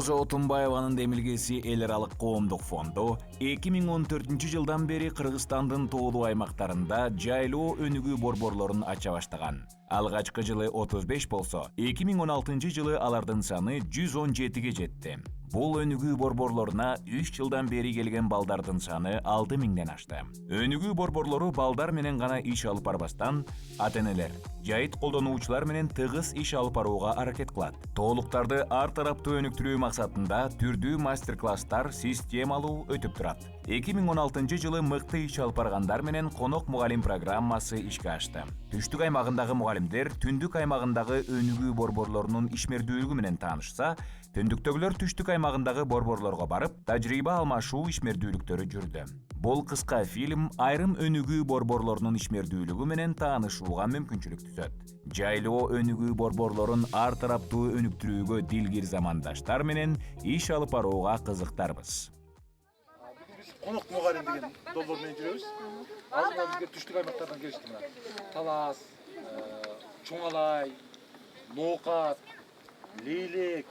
Роза Отунбаеванын демилгеси эл аралык коомдук фонду 2014 бери Кыргызстандын тоолуу аймактарында жайлоо өнүгүү борборлорун ача баштаган. Алгачкы жылы 35 болсо, 2016 алардын саны 117 жетти. Бул өнүгүү борборлоруна 3 жылдан бери келген балдардын саны 6000ден ашты. Өнүгүү борборлору балдар менен гана иш алып барбастан, ата-энелер, жайыт колдонуучулар менен тыгыз иш алып барууга аракет кылат. Тоолуктарды ар тараптуу өнүктүрүү максатында түрдүү мастер-класстар системалуу өтүп турат. 2016 жылы мыкты иш алып баргандар менен конок мугалим программасы ишке ашты. Түштүк аймагындагы мугалимдер түндүк аймагындагы өнүгүү борборлорунун ишмердүүлүгү менен таанышса, түндүктөгүлөр түштүк аймагындагы борборлорго барып, тажрыйба алмашуу ишмердүүлүктөрү жүрдү. Бул кыска фильм айрым өнүгүү борборлорунун ишмердүүлүгү менен таанышууга мүмкүнчүлүк түзөт. Жайлоо өнүгүү борборлорун ар тараптуу өнүктүрүүгө дилгир замандаштар менен иш алып барууга кызыктарбыз. Конок мугалим деген долбоор менен жүрөбүз. Алдыда бизге түштүк аймактардан келишти мына. Талас, Чоңалай, Ноокат, Лейлек,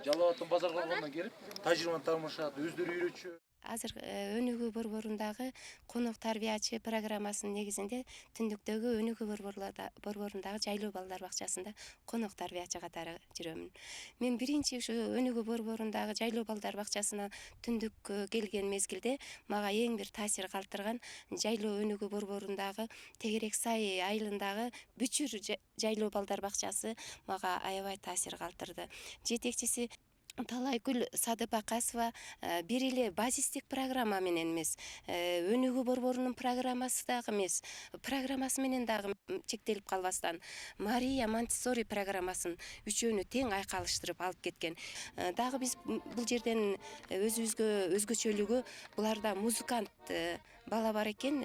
Жалал Абадтан базар коргондон келип, тажрыйбаны алмашат, өздөрү үйрөтчү. Азыр өнүгүү борборундагы конок тарбиячы программасынын негизинде түндүктөгү өнүгүү борборундагы жайлоо балдар бакчасында конок тарбиячы катары жүрөмүн. Мен биринчи ушу өнүгүү борборундагы жайлоо балдар бакчасына түндүк келген мезгилде мага эң бир таасир калтырган жайлоо өнүгүү борборундагы Тегерек Сай айылындагы Бүчүр жайлоо балдар бакчасы мага аябай таасир калтырды. Жетекчиси Талайгүл Садыбакасова бир эле базистик программа менен эмес, өнүгүү борборунун программасы дагы эмес, программасы менен дагы чектелип калбастан Мария Монтессори программасын үчөөнү тең айкалыштырып алып кеткен. Дагы биз бул жерден өзүбүзгө өзгөчөлүгү буларда музыкант бала бар экен.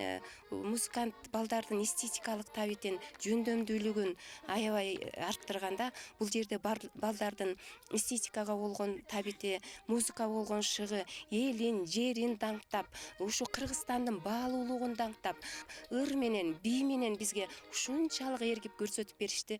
Музыкант балдардын эстетикалык табитин, жөндөмдүүлүгүн аябай арттырганда, бул жерде балдардын эстетикага болгон табити, музыкага болгон шыгы, элин, жерин даңктап, ушу Кыргызстандын баалуулугун даңктап, ыр менен, бий менен бизге ушунчалык эргип көрсөтүп беришти.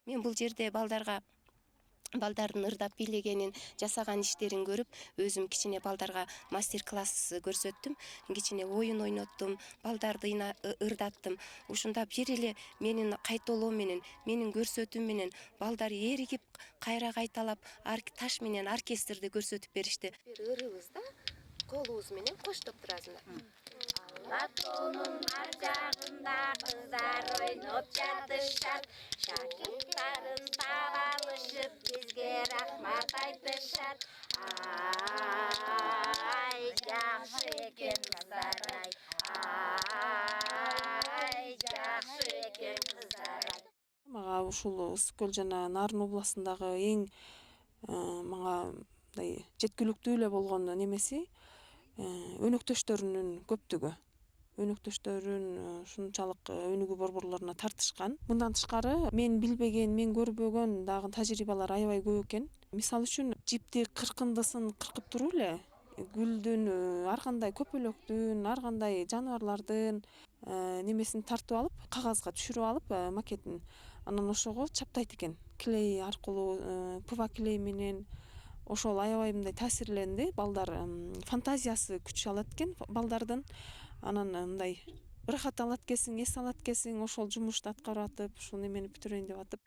Мен бул жерде балдардын ырдап бийлегенин, жасаган иштерин көрүп, өзүм кичине балдарга мастер-класс көрсөттүм, кичине оюн ойноттум, балдарды ырдаттым. Ушунда бир эле менин кайталоом менен, менин көрсөтүүм менен балдар эригип, кайра кайталап, таш менен оркестрди көрсөтүп беришти. Бир ырыбыз да, колубуз менен коштоп турасыңдар. Алатонун ар жагында кыздар ойноп жатышат, шакирттарын таап алышып бизге рахмат айтышат. Ай, жакшы экен кыздар ай, ай, жакшы экен кыздар ай. Мага ушул Ысык көл жана Нарын областындагы эң мага мындай жеткиликтүү эле болгон немеси өнөктөштөрүнүн көптүгү. Өнөктөштөрүн ушунчалык өнүгүү борборлоруна тартышкан. Мындан тышкары мен билбеген, мен көрбөгөн дагы тажрыйбалар аябай көп экен. Мисалы үчүн жипти кыркындысын кыркып туруп эле гүлдүн, ар кандай көпөлөктүн, ар кандай жаныбарлардын немесин тартып алып, кагазга түшүрүп алып макетин, анан ошого чаптайт экен. Клей аркылуу, ПВА клей менен. Ошол аябай мындай таасирленди. Балдар фантазиясы күч алат экен балдардын. Анан мындай ырахат алат экенсиң, эс алат экенсиң, ошол жумушту аткарып атып, ушул немени бүтүрөйүн деп атып.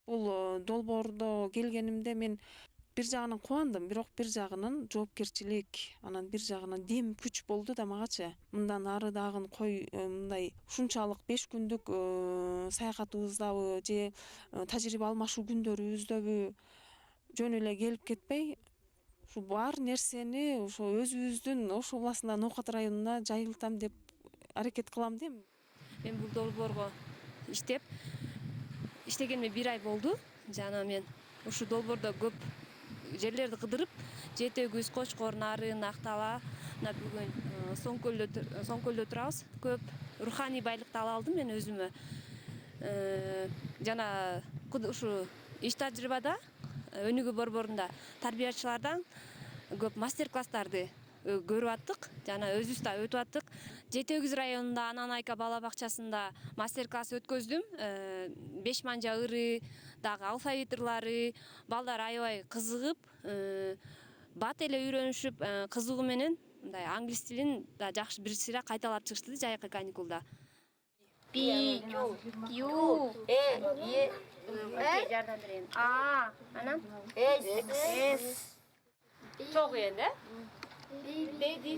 Бул долбоордо келгенимде мен бир жагынан кубандым, бирок бир жагынан жоопкерчилик, анан бир жагынан дем күч болду да магачы. Мындан ары дагы мындай ушунчалык 5 күндүк саякатыбыздабы же тажрыйба алмашуу күндөрүбүздөгү жөн эле келип кетпей, ушу бар нерсени ошо өзүбүздүн Ош областындагы Ноокат районуна жайылтам деп аракет кылам дейм. Мен бул долбоорго иштегениме 1 ай болду. Жана мен ушу долбоордо көп жерлерди кыдырып, Жети Өгүз, Кочкор, Нарын, Актала, мына бүгүн Соңкөлдө турабыз. Көп руханий байлыкты ала алдым мен өзүмө. Жана ушу иш тажрыйбада Өнүгүү борборунда тарбиячылардан көп мастер-класстарды көрүп аттык жана өзүбүз да өтүп аттык. Жети Өгүз районунда Ананайка бала бакчасында мастер-класс өткөздүм. Беш манжа ыры, дагы алфавит ырлары, балдар аябай кызыгып, бат эле үйрөнүшүп, кызыгуу менен мындай англис тилин да жакшы бир сыйра кайталап чыгышты жайкы каникулда. B, U, E, Жардам берейин. А, анан S. чогуу энди. Daddy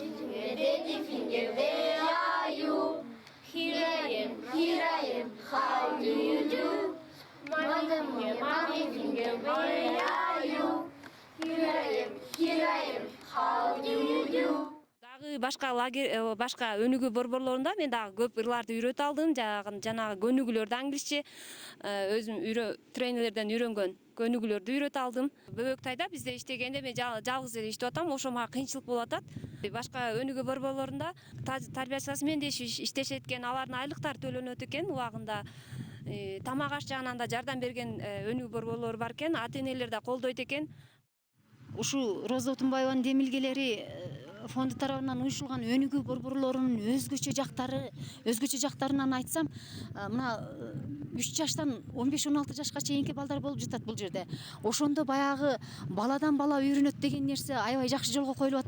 finger, where are you? Here I am, how do you do? Mommy finger, where are you? Here I am, how do you do? Дагы башка өнүгүү борборлорунда мен дагы көп ырларды үйрөтүп алдым. Жанагы көнүгүүлөрдү англисче өзүм тренерлерден үйрөнгөн көнүгүүлөрдү үйрөтүп алдым. Бөбөктайда бизде иштегенде мен жалгыз эле иштеп атам, ошо мага кыйынчылык болуп атат. Башка өнүгүү борборлорунда тарбиячылар менен иштешет экен, алардын айлыктары төлөнөт экен убагында. Тамак аш жагынан да жардам берген өнүгүү борборлору бар экен, ата-энелер да колдойт экен. Ушул Роза Отунбаеванын демилгелери фонду тарабынан уюшулган өнүгүү борборлорунун өзгөчө жактарынан айтсам, мына 3 жаштан 15-16 жашка чейинки балдар болуп жатат бул жерде. Ошондо баягы баладан бала үйрөнөт деген нерсе аябай жакшы жолго коюлуп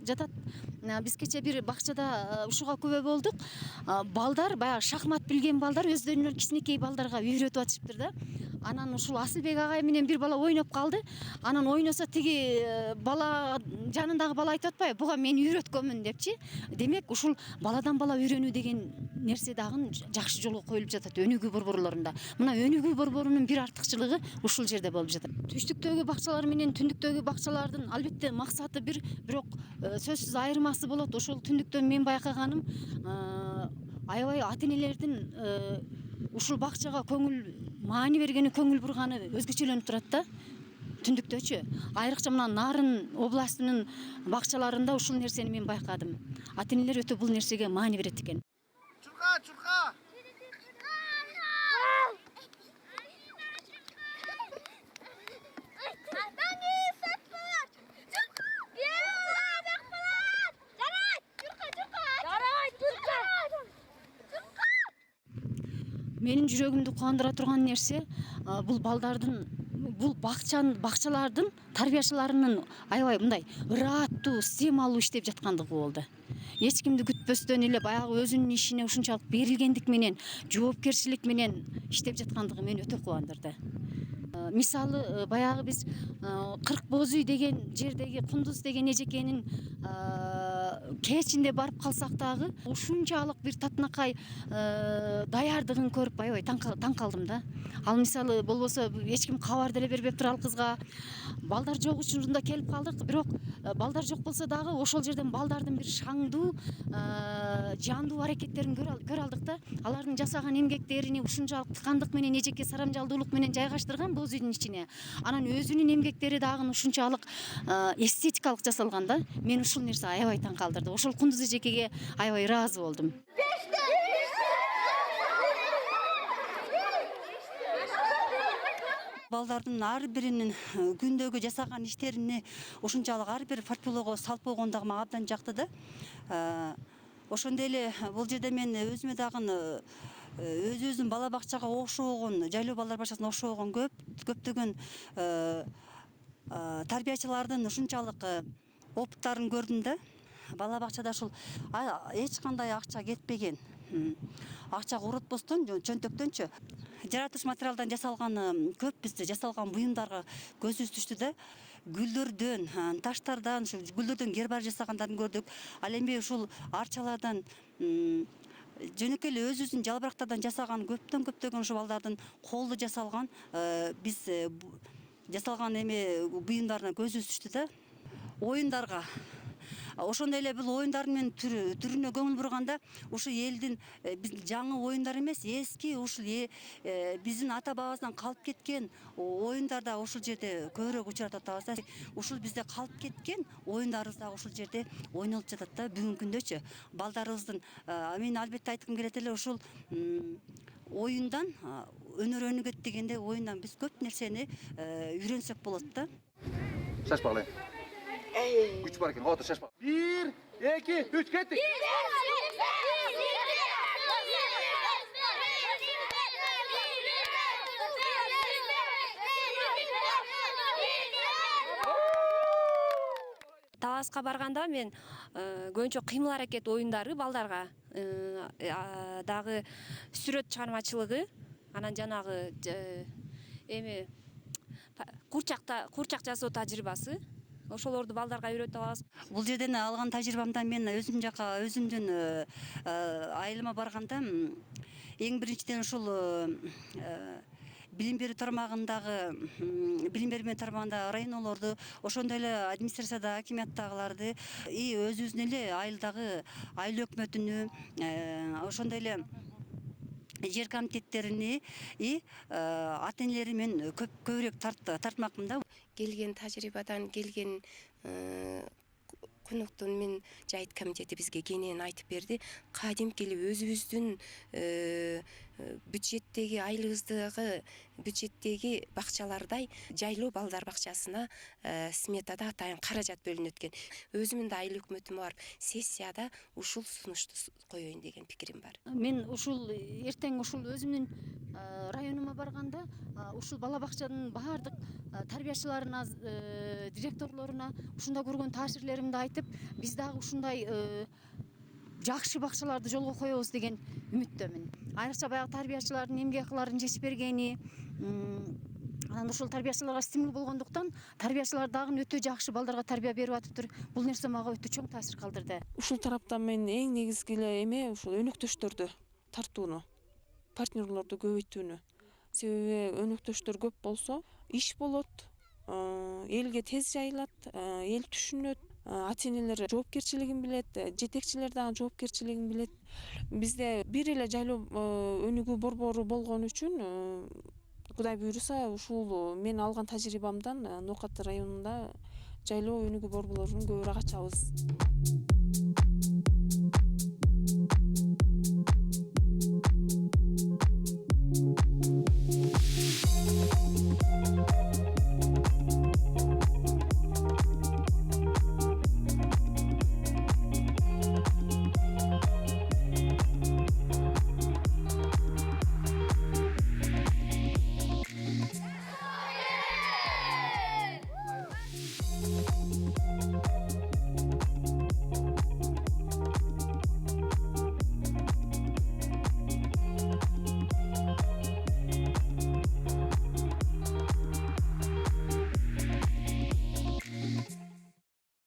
жатат. Биз кече бир бакчада ушуга күбө болдук. Балдар баягы шахмат билген балдар өздөрүнөн кичинекей балдарга үйрөтүп атышыптыр да. Анан ушул Асылбек агай менен бир бала ойноп калды. Анан ойносо тиги бала жанындагы бала айтып атпайбы, буга мен үйрөткөнмүн депчи. Демек ушул баладан бала үйрөнүү деген нерсе дагы жакшы жолго коюлуп жатат өнүгүү борборлорунда. Мына өнүгүү борборунун бир артыкчылыгы ушул жерде болуп жатат. Түштүктөгү бакчалар менен түндүктөгү бакчалардын албетте максаты бир, бирок сөзсүз айырмасы болот. Ошол түндүктөн мен байкаганым аябай ата-энелердин ушул бакчага маани бергени, көңүл бурганы өзгөчөлөнүп турат да. Түндүктөчү. Айрыкча мына Нарын областынын бакчаларында ушул нерсени мен байкадым. Ата-энелер өтө бул нерсеге маани берет экен. Чурка. Менин жүрөгүмдү кубандыра турган нерсе бул балдардын, бул бакчалардын тарбиячыларынын аябай мындай ырааттуу, стемалуу иштеп жаткандыгы болду. Эч кимди күтпөстөн эле баягы өзүнүн ишине ушунчалык берилгендик менен, жоопкерчилик менен иштеп жаткандыгы мени өтө кубандырды. Мисалы баягы биз 40 боз үй деген жердеги Кундуз деген эжекенин кечинде барып калсак дагы ушунчалык бир татынакай даярдыгын көрүп аябай таң калдым да. Ал мисалы болбосо эч ким кабар деле бербептир ал кызга. Балдар жок үчүн да келип калдык, бирок балдар жок болсо дагы ошол жерден балдардын бир шаңдуу, жандуу аракеттерин көрө алдык да. Алардын жасаган эмгектерини ушунчалык тыкандык менен эжеке сарамжалдуулук менен жайгаштырган боз үйдүн ичине. Анан өзүнүн эмгектери дагы ушунчалык эстетикалык жасалган да. Мен ушул нерсе аябай таң калтырды. Ошол Кундуз эжекеге аябай ыраазы болдум. Балдардын ар биринин күндөгү жасаган иштерине ушунчалык ар бир фольклорго салып койгон дагы мага абдан жакты да. Ошондой эле бул жерде мен өзүмө дагы өзүбүздүн бала бакчага окшогон, жайлоо балдар бакчасына окшогон көптөгөн тарбиячылардын ушунчалык опыттарын көрдүм да. Бала бакчада ушул эч кандай акча кетпеген, акча урутпостон, чөнтөктөнчү жаратылыш материалдан жасалган көп бизде жасалган буюмдарга көзүбүз түштү да. Гүлдөрдөн, таштардан, ушу гүлдөрдөн гербарий жасагандарын көрдүк. Ал эми ушул арчалардан жөнөкөй эле өзүбүздүн жалбырактардан жасаган көптөгөн ушу балдардын колду жасалган биз жасалган эме буюмдарына көзүбүз түштү да. Оюндарга ошондой эле бул оюндардын мен түрүнө көңүл бурганда ушу элдин биздин жаңы оюндар эмес, эски ушул биздин ата бабабыздан калып кеткен оюндар да ушул жерде көбүрөөк учурап атабыз. Ушул бизде калып кеткен оюндарыбыз дагы ушул жерде ойнолуп жатат да бүгүнкү күндөчү. Балдарыбыздын мен албетте айткым келет эле ушул оюндан өнөр өнүгөт дегенде оюндан биз көп нерсени үйрөнсөк болот да. Шашпагыла. Күч бар экен, отур шашпа. 1, 2, 3 кеттик. Таласка барганда мен көбүнчө кыймыл аракет оюндары балдарга дагы сүрөт чыгармачылыгы, анан жанагы эми курчак жасоо тажрыйбасы, ошолорду балдарга үйрөтүп алабыз. Бул жерден алган тажрыйбамдан мен өзүмдүн айылыма барганда эң биринчиден ушул билим берүү тармагындагы билим берүү тармагындагы районолорду, ошондой эле администрацияда акиматтагыларды өзүбүздүн эле айылдагы айыл өкмөтүнү, ошондой эле жер комитеттерини ата энелери мен көбүрөөк тартмакмын да. Келген тажрыйбадан келген конуктун мен жайыт комитети бизге кенен айтып берди. Кадимки өзүбүздүн бюджеттеги айылыбыздагы бюджеттеги бакчалардай жайлоо балдар бакчасына сметада атайын каражат бөлүнөт экен. Өзүмдүн да айыл өкмөтүмө барып сессияда ушул сунушту коеюн деген пикирим бар. Мен ушул эртең ушул өзүмдүн районума барганда ушул бала бакчанын баардык тарбиячыларына, директорлоруна ушунда көргөн таасирлеримди айтып, биз дагы ушундай жакшы бакчаларды жолго коебуз деген үмүттөмүн. Айрыкча баягы тарбиячылардын эмгек акыларын жечип бергени, анан ушул тарбиячыларга стимул болгондуктан тарбиячылар дагы өтө жакшы балдарга тарбия берип атыптыр. Бул нерсе мага өтө чоң таасир калтырды. Ушул тараптан мен эң негизги эле эме ушул өнөктөштөрдү тартууну, партнерлорду көбөйтүүнү. Себеби өнөктөштөр көп болсо иш болот, элге тез жайылат, эл түшүнөт, ата энелер жоопкерчилигин билет, жетекчилер дагы жоопкерчилигин билет. Бизде бир эле жайлоо өнүгүү борбору болгон үчүн Кудай буйруса ушул мен алган тажрыйбамдан Ноокат районунда жайлоо өнүгүү борборлорун көбүрөөк ачабыз.